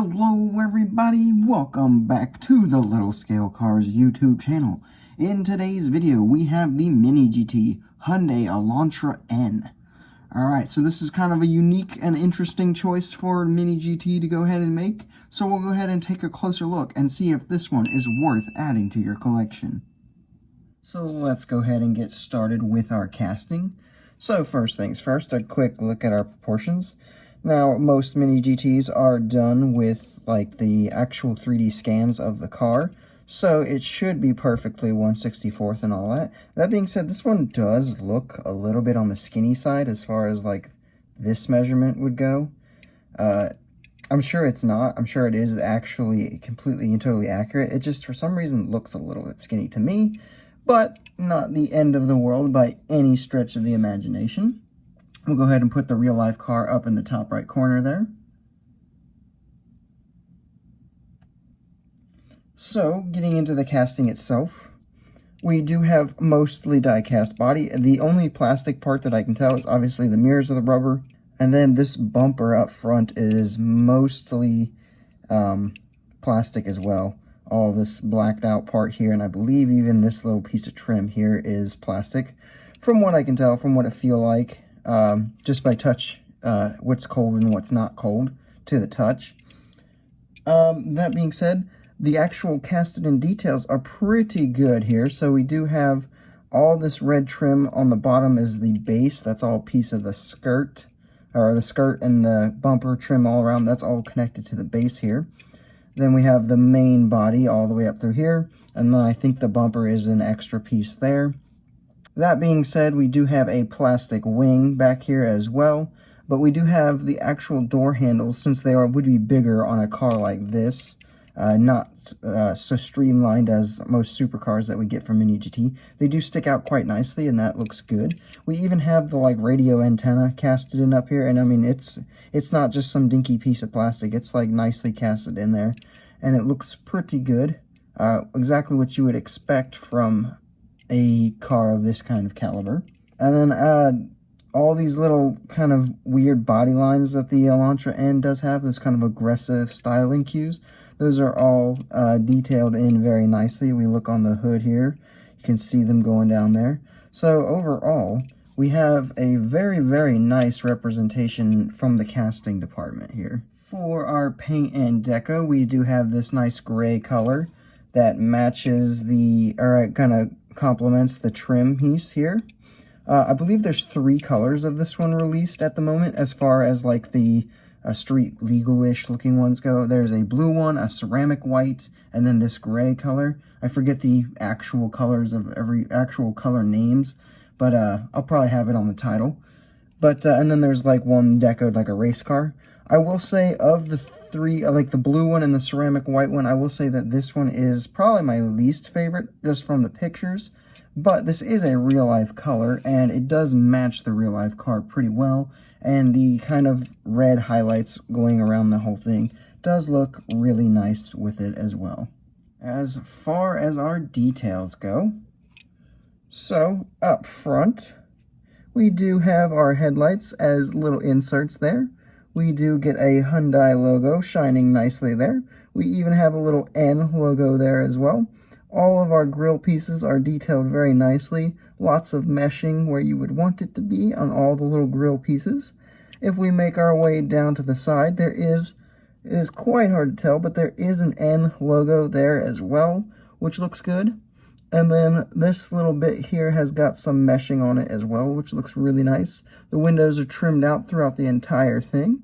Hello everybody, welcome back to the Little Scale Cars YouTube channel. In today's video, we have the MiniGT Hyundai Elantra N. Alright, so this is kind of a unique and interesting choice for MiniGT to go ahead and make. So we'll go ahead and take a closer look and see if this one is worth adding to your collection. So let's go ahead and get started with our casting. So first things first, a quick look at our proportions. Now, most MiniGTs are done with, like, the actual 3D scans of the car, so it should be perfectly 1/64th and all that. That being said, this one does look a little bit on the skinny side as far as, like, this measurement would go. I'm sure it's not. I'm sure it is actually completely and totally accurate. It just, for some reason, looks a little bit skinny to me, but not the end of the world by any stretch of the imagination. We'll go ahead and put the real-life car up in the top right corner there. So, getting into the casting itself, we do have mostly die-cast body. The only plastic part that I can tell is obviously the mirrors of the rubber. And then this bumper up front is mostly plastic as well. All this blacked out part here, and I believe even this little piece of trim here is plastic. From what I can tell, from what it feels like. Just by touch, what's cold and what's not cold to the touch. That being said, the actual casted in details are pretty good here. So we do have all this red trim on the bottom is the base. That's all piece of the skirt, or the skirt and the bumper trim all around. That's all connected to the base here. Then we have the main body all the way up through here. And then I think the bumper is an extra piece there. That being said, we do have a plastic wing back here as well, but we do have the actual door handles, since they would be bigger on a car like this, not so streamlined as most supercars that we get from MiniGT. They do stick out quite nicely, and that looks good. We even have the radio antenna casted in up here, and I mean it's not just some dinky piece of plastic. It's like nicely casted in there, and it looks pretty good. Exactly what you would expect from a car of this kind of caliber. And then all these little kind of weird body lines that the Elantra N does have, those kind of aggressive styling cues, those are all detailed in very nicely. We look on the hood here, you can see them going down there. So overall, we have a very, very nice representation from the casting department here. For our paint and deco, we do have this nice gray color that matches the, or kind of complements the trim piece here. I believe there's 3 colors of this one released at the moment as far as like the street legal-ish looking ones go. There's a blue one, a ceramic white, and then this gray color. I forget the actual colors of every actual color names, but I'll probably have it on the title. But and then there's like one decoed like a race car. I will say of the 3, like the blue one and the ceramic white one, I will say that this one is probably my least favorite just from the pictures. But this is a real-life color, and it does match the real-life car pretty well. And the kind of red highlights going around the whole thing does look really nice with it as well. As far as our details go, so up front, we do have our headlights as little inserts there. We do get a Hyundai logo shining nicely there. We even have a little N logo there as well. All of our grille pieces are detailed very nicely. Lots of meshing where you would want it to be on all the little grille pieces. If we make our way down to the side, it is quite hard to tell, but there is an N logo there as well, which looks good. And then this little bit here has got some meshing on it as well, which looks really nice. The windows are trimmed out throughout the entire thing.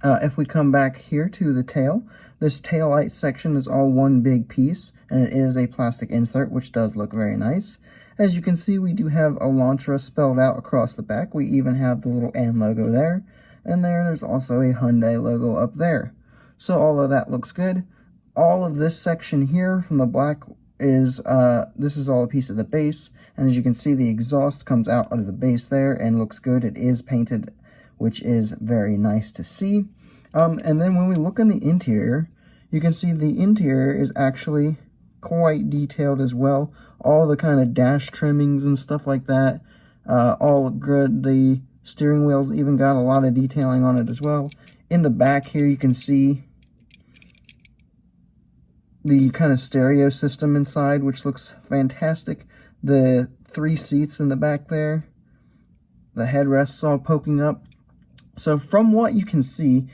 If we come back here to the tail, this tail light section is all one big piece, and it is a plastic insert, which does look very nice. As you can see, we do have Elantra spelled out across the back. We even have the little N logo there, and there's also a Hyundai logo up there. So all of that looks good. All of this section here from the black is, this is all a piece of the base, and as you can see, the exhaust comes out of the base there and looks good. It is painted, which is very nice to see. And then when we look in the interior, you can see the interior is actually quite detailed as well. All the kind of dash trimmings and stuff like that, all good. The steering wheel's even got a lot of detailing on it as well. In the back here, you can see the kind of stereo system inside, which looks fantastic. The 3 seats in the back there, the headrests all poking up. So from what you can see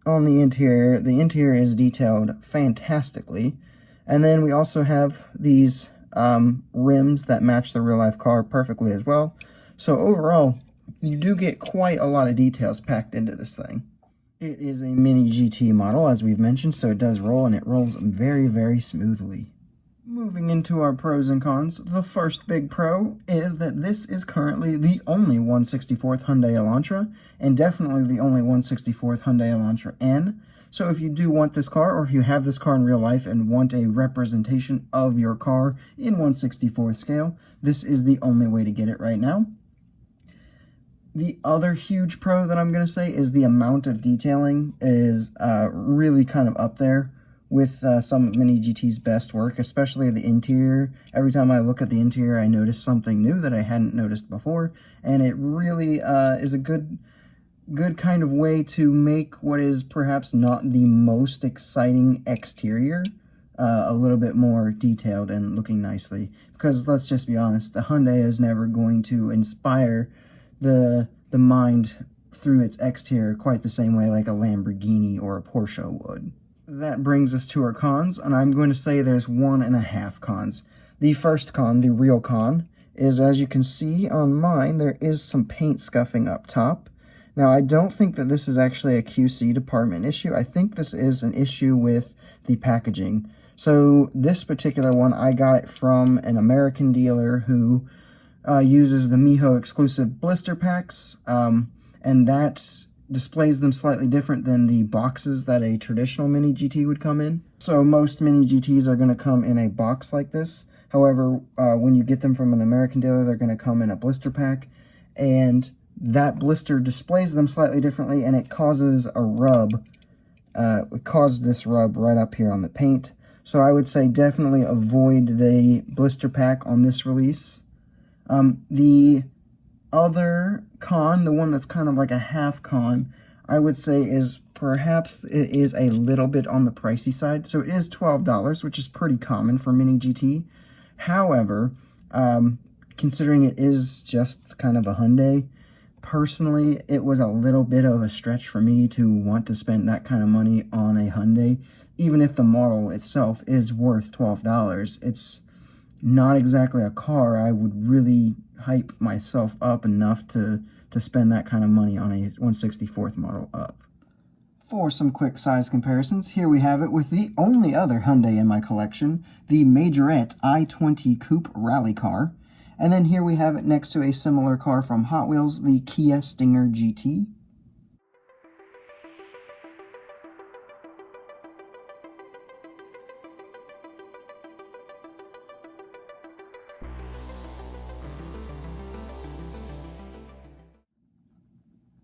on the interior is detailed fantastically. And then we also have these rims that match the real-life car perfectly as well. So overall, you do get quite a lot of details packed into this thing. It is a Mini GT model, as we've mentioned, so it does roll, and it rolls very, very smoothly. Moving into our pros and cons, the first big pro is that this is currently the only 1/64th Hyundai Elantra, and definitely the only 1/64th Hyundai Elantra N. So if you do want this car, or if you have this car in real life and want a representation of your car in 1/64th scale, this is the only way to get it right now. The other huge pro that I'm going to say is the amount of detailing is really kind of up there with some of Mini GT's best work, especially the interior. Every time I look at the interior, I notice something new that I hadn't noticed before, and it really is a good kind of way to make what is perhaps not the most exciting exterior a little bit more detailed and looking nicely. Because let's just be honest, the Hyundai is never going to inspire the mind through its exterior quite the same way like a Lamborghini or a Porsche would. That brings us to our cons, and I'm going to say there's 1.5 cons. The first con, the real con, is as you can see on mine, there is some paint scuffing up top. Now, I don't think that this is actually a QC department issue. I think this is an issue with the packaging. So this particular one, I got it from an American dealer who uses the Miho exclusive blister packs, and that displays them slightly different than the boxes that a traditional Mini GT would come in. So most Mini GTs are going to come in a box like this. However, when you get them from an American dealer, they're going to come in a blister pack, and that blister displays them slightly differently, and it causes a rub. It caused this rub right up here on the paint. So I would say definitely avoid the blister pack on this release. The other con, the one that's kind of like a half con, I would say is perhaps it is a little bit on the pricey side. So it is $12, which is pretty common for Mini GT. However, considering it is just kind of a Hyundai, personally, it was a little bit of a stretch for me to want to spend that kind of money on a Hyundai. Even if the model itself is worth $12, it's not exactly a car I would really hype myself up enough to spend that kind of money on a 1/64th model up. For some quick size comparisons, here we have it with the only other Hyundai in my collection, the Majorette i20 Coupe Rally car. And then here we have it next to a similar car from Hot Wheels, the Kia Stinger GT.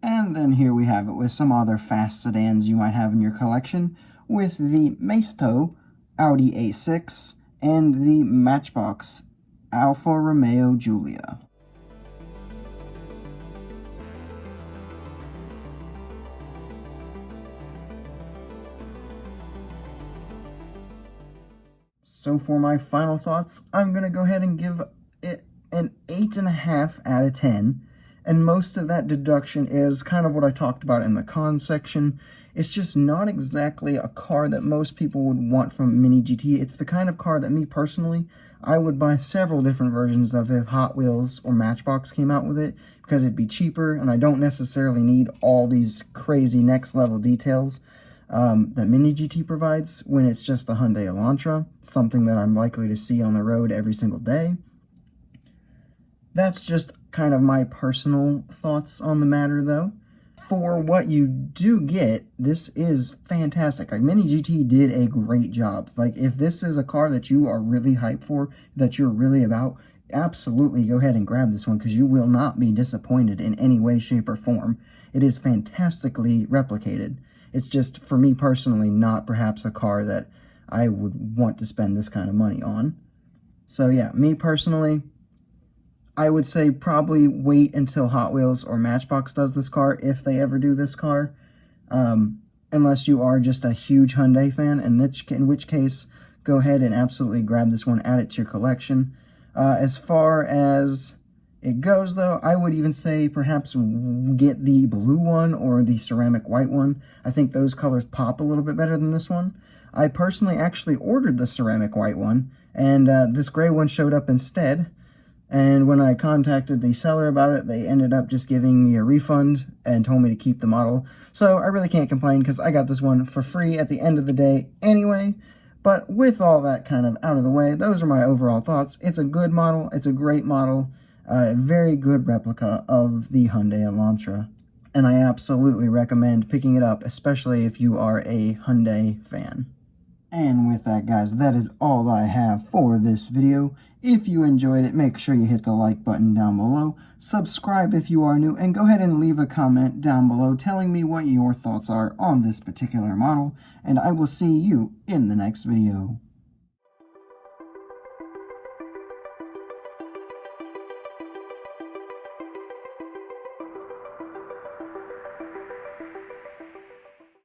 And then here we have it with some other fast sedans you might have in your collection, with the Maisto Audi A6 and the Matchbox Alfa Romeo Giulia. So for my final thoughts, I'm going to go ahead and give it an 8.5 out of 10. And most of that deduction is kind of what I talked about in the cons section. It's just not exactly a car that most people would want from Mini GT. It's the kind of car that me personally, I would buy several different versions of if Hot Wheels or Matchbox came out with it, because it'd be cheaper and I don't necessarily need all these crazy next level details that Mini GT provides when it's just the Hyundai Elantra, something that I'm likely to see on the road every single day. That's just kind of my personal thoughts on the matter, though. For what you do get, this is fantastic. Like, Mini GT did a great job. Like, if this is a car that you are really hyped for, that you're really about, absolutely go ahead and grab this one, because you will not be disappointed in any way, shape, or form. It is fantastically replicated. It's just, for me personally, not perhaps a car that I would want to spend this kind of money on. So yeah, me personally, I would say probably wait until Hot Wheels or Matchbox does this car, if they ever do this car. Unless you are just a huge Hyundai fan, in which case, go ahead and absolutely grab this one, add it to your collection. As far as it goes, though, I would even say perhaps get the blue one or the ceramic white one. I think those colors pop a little bit better than this one. I personally actually ordered the ceramic white one, and this gray one showed up instead. And when I contacted the seller about it, they ended up just giving me a refund and told me to keep the model. So I really can't complain because I got this one for free at the end of the day anyway. But with all that kind of out of the way, those are my overall thoughts. It's a good model. It's a great model. A very good replica of the Hyundai Elantra. And I absolutely recommend picking it up, especially if you are a Hyundai fan. And with that, guys, that is all I have for this video. If you enjoyed it, make sure you hit the like button down below, subscribe if you are new, and go ahead and leave a comment down below telling me what your thoughts are on this particular model, and I will see you in the next video.